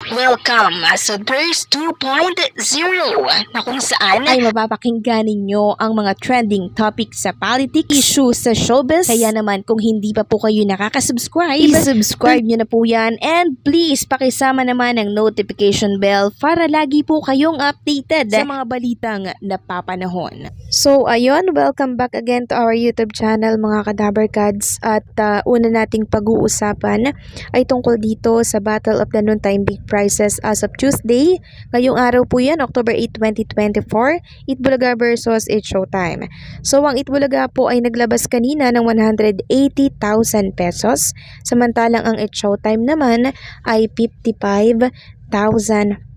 Welcome sa Burst 2.0 na kung saan ay mapapakinggan ninyo ang mga trending topics sa politics, issues sa showbiz. Kaya naman kung hindi pa po kayo nakaka-subscribe, i-subscribe nyo na po yan. And please, pakisama naman ang notification bell para lagi po kayong updated sa mga balitang napapanahon. So ayun, welcome back again to our YouTube channel mga Kadabarkads. At una nating pag-uusapan ay tungkol dito sa Battle of the Noontime Big Prizes as of Tuesday. Ngayong araw po yan, October 8, 2024, Itbulaga versus It's Showtime. So ang Itbulaga po ay naglabas kanina ng 180,000 pesos, samantalang ang It's Showtime naman ay 55,000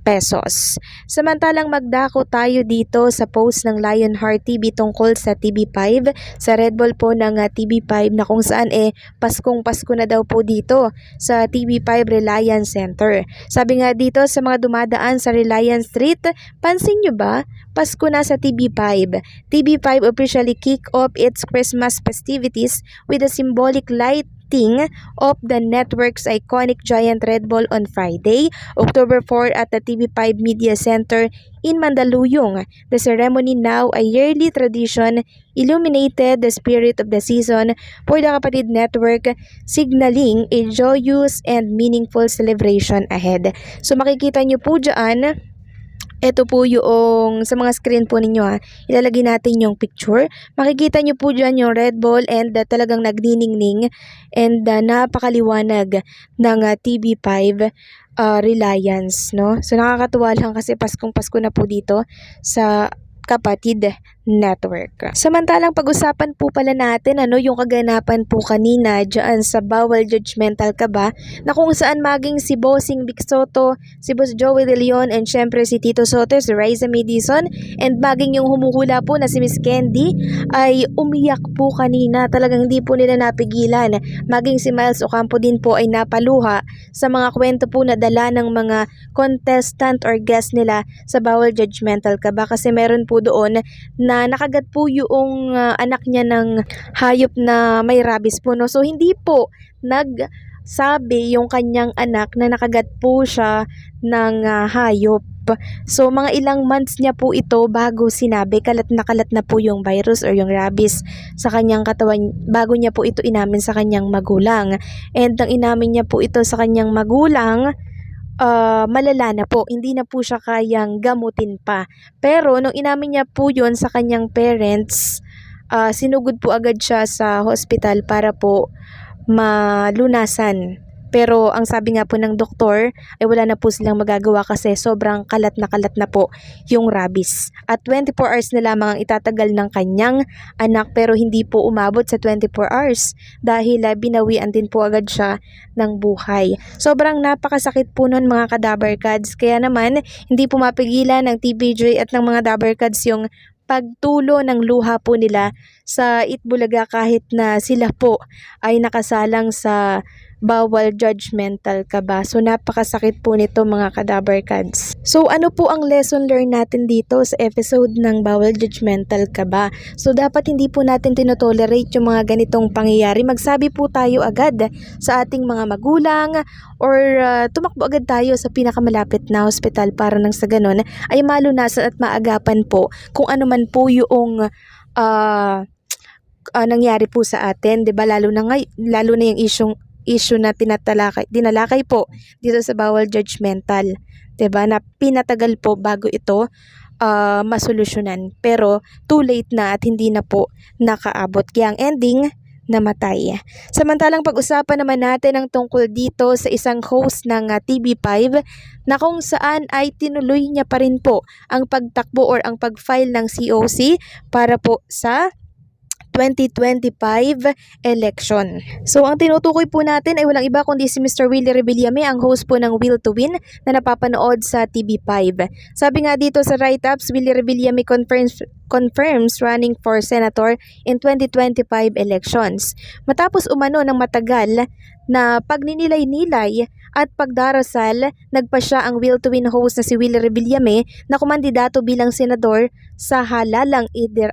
pesos. Samantalang magdako tayo dito sa post ng Lionheart TV tungkol sa TV5, sa Red Bull po ng TV5 na kung saan Paskong Pasko na daw po dito sa TV5 Reliance Center. Sabi nga dito sa mga dumadaan sa Reliance Street, pansin nyo ba? Pasko na sa TV5. TV5 officially kick off its Christmas festivities with a symbolic lighting of the network's iconic giant Red Bull on Friday, October 4 at the TV5 Media Center in Mandaluyong. The ceremony, now a yearly tradition, illuminated the spirit of the season for the Kapatid Network, signaling a joyous and meaningful celebration ahead. So makikita nyo po dyan, ito po yung sa mga screen po ninyo ilalagay natin yung picture. Makikita nyo po dyan yung Red Bull and talagang nagniningning and napakaliwanag ng TV5 Reliance, no? So nakakatuwa lang kasi Paskong Pasko na po dito sa Kapatid Network. Samantalang pag-usapan po pala natin yung kaganapan po kanina dyan sa Bawal Judgmental Ka Ba, na kung saan maging si Bossing Vic Soto, si Boss Joey De Leon, and syempre si Tito Soto, si Riza Madison, and maging yung humuhula po na si Miss Candy ay umiyak po kanina. Talagang hindi po nila napigilan. Maging si Miles Ocampo din po ay napaluha sa mga kwento po na dala ng mga contestant or guest nila sa Bawal Judgmental Ka Ba, kasi meron po doon na nakagat po yung anak niya ng hayop na may rabies po, no? So hindi po nagsabi yung kanyang anak na nakagat po siya ng hayop. So mga ilang months niya po ito bago sinabi, kalat na po yung virus or yung rabies sa kanyang katawan bago niya po ito inamin sa kanyang magulang. And nang inamin niya po ito sa kanyang magulang, malala na po, hindi na po siya kayang gamutin pa. Pero nung inamin niya po yon sa kanyang parents, sinugod po agad siya sa hospital para po malunasan. Pero ang sabi nga po ng doktor ay wala na po silang magagawa kasi sobrang kalat na po yung rabies. At 24 hours na lamang ang itatagal ng kanyang anak, pero hindi po umabot sa 24 hours dahil binawian din po agad siya ng buhay. Sobrang napakasakit po nun mga Kadabarkads. Kaya naman hindi po mapigilan ng TVJ at ng mga Dabarkads yung pagtulo ng luha po nila sa Itbulaga kahit na sila po ay nakasalang sa Bawal Judgmental Ka Ba. So napakasakit po nito mga Kadabarkads. So ano po ang lesson learned natin dito sa episode ng Bawal Judgmental Ka Ba? So dapat hindi po natin tinotolerate yung mga ganitong pangyayari. Magsabi po tayo agad sa ating mga magulang or tumakbo agad tayo sa pinakamalapit na hospital para nang sa ganun ay malunasan at maagapan po kung ano man po yung nangyari po sa atin, 'di ba? Lalo na yung issue na dinalakay po dito sa Bawal Judgmental, 'di ba? Na pinatagal po bago ito masolusyonan. Pero too late na at hindi na po nakaabot. Kaya ang ending, namatay. Samantalang pag-usapan naman natin ang tungkol dito sa isang host ng TV5 na kung saan ay tinuloy niya pa rin po ang pagtakbo or ang pag-file ng COC para po sa 2025 election. So ang tinutukoy po natin ay walang iba kundi si Mr. Willie Rebillame, ang host po ng Will to Win na napapanood sa TV5. Sabi nga dito sa write-ups, Willie Rebillame confirms running for senator in 2025 elections. Matapos umano ng matagal na pagninilay-nilay at pagdarasal, nagpa siya ang Will to Win host na si Willie Rebillame na kumandidato bilang senador sa halalang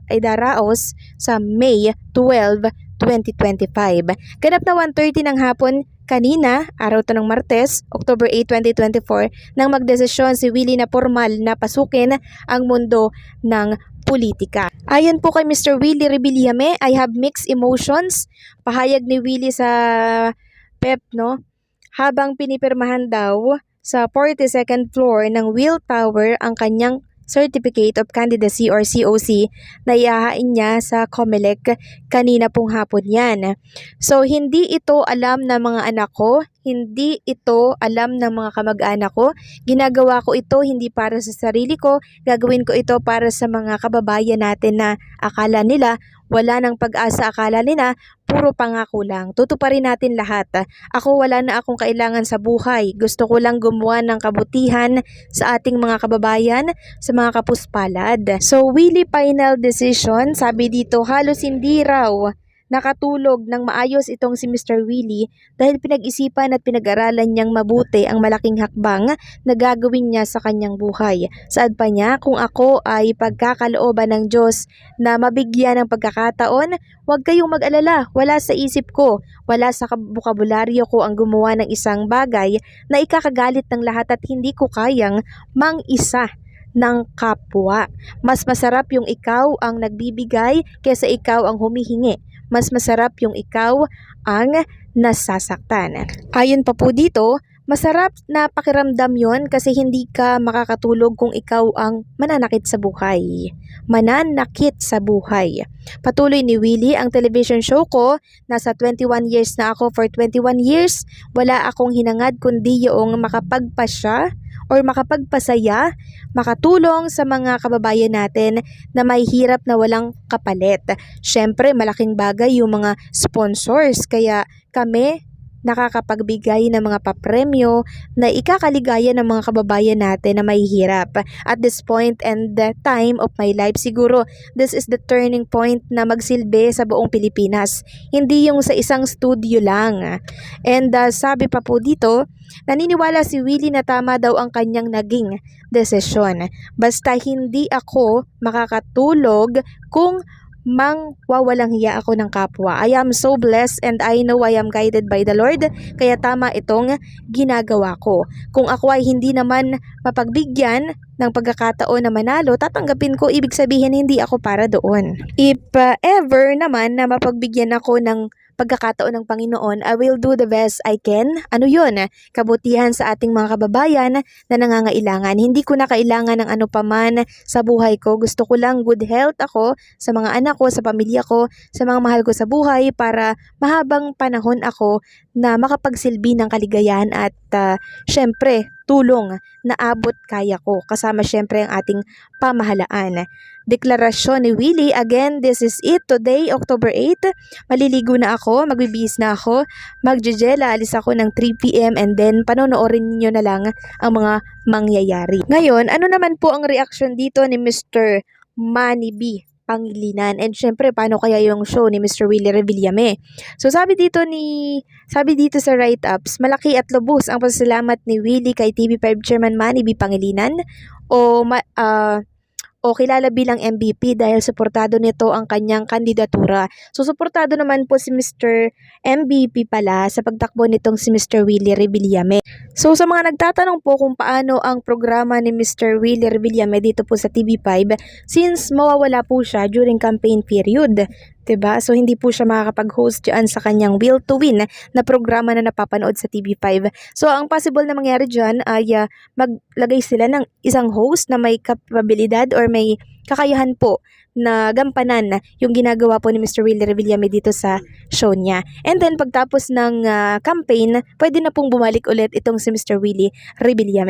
idaraos sa May 12, 2025. Ganap na 1:30 ng hapon kanina, araw to ng Martes, October 8, 2024, nang magdesisyon si Willie na formal na pasukin ang mundo ng politika. Ayon po kay Mr. Willie Rebillame, I have mixed emotions. Pahayag ni Willie sa PEP, no? Habang pinipirmahan daw sa 42nd floor ng Will Tower ang kanyang Certificate of Candidacy or COC na iahain niya sa COMELEC kanina pong hapon yan. So, hindi ito alam ng mga anak ko, hindi ito alam ng mga kamag-anak ko. Ginagawa ko ito hindi para sa sarili ko, gagawin ko ito para sa mga kababayan natin na akala nila wala ng pag-asa, akala nila puro pangako lang. Tutuparin natin lahat. Ako wala na akong kailangan sa buhay. Gusto ko lang gumawa ng kabutihan sa ating mga kababayan, sa mga kapuspalad. So, Willie final decision, sabi dito halos hindi raw nakatulog ng maayos itong si Mr. Willie dahil pinag-isipan at pinag-aralan niyang mabuti ang malaking hakbang na gagawin niya sa kanyang buhay. Saad pa niya, kung ako ay pagkakalooban ng Diyos na mabigyan ng pagkakataon, huwag kayong mag-alala, wala sa isip ko, wala sa bukabularyo ko ang gumawa ng isang bagay na ikakagalit ng lahat at hindi ko kayang mang-isa ng kapwa. Mas masarap yung ikaw ang nagbibigay kaysa ikaw ang humihingi. Mas masarap yung ikaw ang nasasaktan. Ayon pa po dito, masarap na pakiramdam yon kasi hindi ka makakatulog kung ikaw ang mananakit sa buhay. Mananakit sa buhay. Patuloy ni Willie, ang television show ko, nasa 21 years na ako. For 21 years, wala akong hinangad kundi yung makapagpasya or makapagpasaya, makatulong sa mga kababayan natin na may hirap na walang kapalit. Siyempre, malaking bagay yung mga sponsors, kaya kami nakakapagbigay ng mga papremyo na ikakaligaya ng mga kababayan natin na may hirap. At this point and the time of my life, siguro this is the turning point na magsilbi sa buong Pilipinas. Hindi yung sa isang studio lang. And sabi pa po dito, naniniwala si Willie na tama daw ang kanyang naging desisyon. Basta hindi ako makakatulog kung wawalang hiya ako ng kapwa. I am so blessed and I know I am guided by the Lord, kaya tama itong ginagawa ko. Kung ako ay hindi naman mapagbigyan ng pagkakataon na manalo, tatanggapin ko, ibig sabihin hindi ako para doon. If ever naman na mapagbigyan ako ng pagkakataon ng Panginoon, I will do the best I can. Ano yun? Kabutihan sa ating mga kababayan na nangangailangan. Hindi ko na kailangan ng ano paman sa buhay ko. Gusto ko lang good health ako sa mga anak ko, sa pamilya ko, sa mga mahal ko sa buhay para mahabang panahon ako na makapagsilbi ng kaligayahan at syempre tulong na abot kaya ko. Kasama syempre ang ating pamahalaan. Deklarasyon ni Willie, again, this is it today, October 8. Maliligo na ako, magbibihis na ako, magjejela, alis ako ng 3 p.m. and then panonoorin niyo na lang ang mga mangyayari. Ngayon, ano naman po ang reaksyon dito ni Mr. Manny B. Pangilinan? And syempre, paano kaya yung show ni Mr. Willie Rebillame? So sabi dito sa write-ups, malaki at lubos ang pasasalamat ni Willie kay TV5 Chairman Manny B. Pangilinan o kilala bilang MVP dahil suportado nito ang kanyang kandidatura. So, suportado naman po si Mr. MVP pala sa pagtakbo nitong si Mr. Willie Rebillame. So, sa mga nagtatanong po kung paano ang programa ni Mr. Willie Rebillame dito po sa TV5, since mawawala po siya during campaign period, diba? So, hindi po siya makakapag-host dyan sa kanyang Will to Win na programa na napapanood sa TV5. So, ang possible na mangyari dyan ay maglagay sila ng isang host na may kapabilidad or may kakayahan po na gampanan yung ginagawa po ni Mr. Willie Rebillame dito sa show niya. And then, pagtapos ng campaign, pwede na pong bumalik ulit itong si Mr. Willie Rebillame.